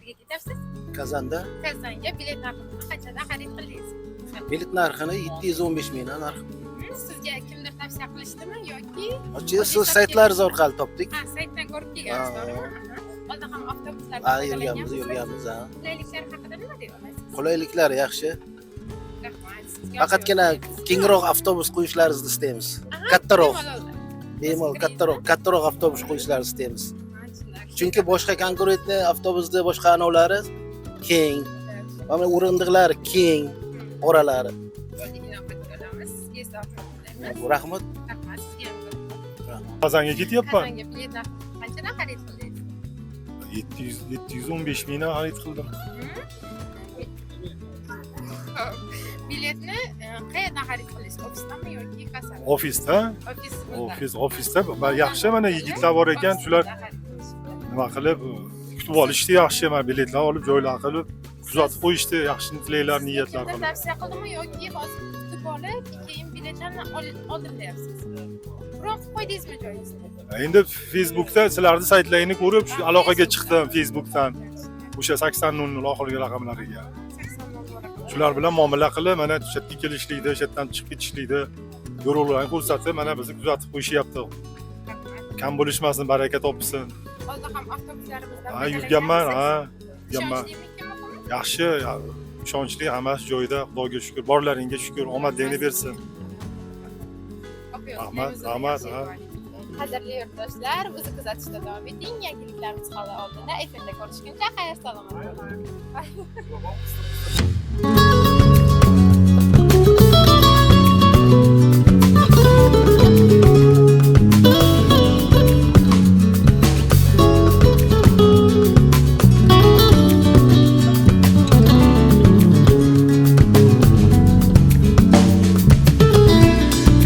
qayerga ketasiz? Kazanda Kazanga bilet narxini qanchadan xarid qildingiz? bilet narxini 715 mingdan narx. Sizga kimdir tavsiya qilishdimi yoki Siz saytlaringiz orqali topdik. ha, saytdan ko'rib kelgansizmi? Oldin ham avtobuslarda Ha, yurganmiz, ha. Qulayliklar haqida nima deya olasiz? Qulayliklar yaxshi. Rahmat. Sizga Faqatgina kengroq avtobus qo'yishlaringizni istaymiz. Kattaroq, bemalol kattaroq avtobus qo'yishlaringizni istaymiz. Chunki boshqa konkurentni avtobusda boshqa anovlari keng, mana o'rindiqlari keng, oralari. Rahmat. Rahmat sizga ham. Qozonga ketyapman. Qozonga bilet narxini qanchadan xarid qildingiz? 715 mingdan xarid qildim. Biletni qayerdan xarid qildingiz? Ofisdanmi yoki kassadan? Ofisda, ofisda yaxshi mana yigitlar bor ekan, shular nima qilib kutib olishdi yaxshi, mana biletlar olib joylar qilib kuzatib qo'yishdi, yaxshi tilaklar, niyatlar qilib. Tavsiya qildimi yoki hozir kutib olib, keyin biletlarni oldim deyapsiz? Biroq qo'ydingizmi joyingizga? Endi Facebookda sizlarning saytlaringizni ko'rib, shu aloqaga chiqdim Facebookdan. O'sha 8000 oxirgi raqamlariga. Shular bilan muomala qilib, mana shu yerga kelishlikda, shu yerdan chiqib ketishlikda yo'lovlarni ko'rsatib, mana bizni kuzatib qo'yishyapti. Kam bo'lishmasin, baraka topsin. Oldin ham avtobuslarimizdan Ha, yurganman, ha, yurganman. Yaxshi, ishonchli, hammasi joyida, Xudoga shukr. Borlaringga shukr, omadingni bersin. Rahmat, rahmat. Qadrli yurtdoshlar, bizni kuzatishda davom eting. Yangiliklarimiz hali oldinda. Efirda ko'rishguncha xayr salomat bo'ling.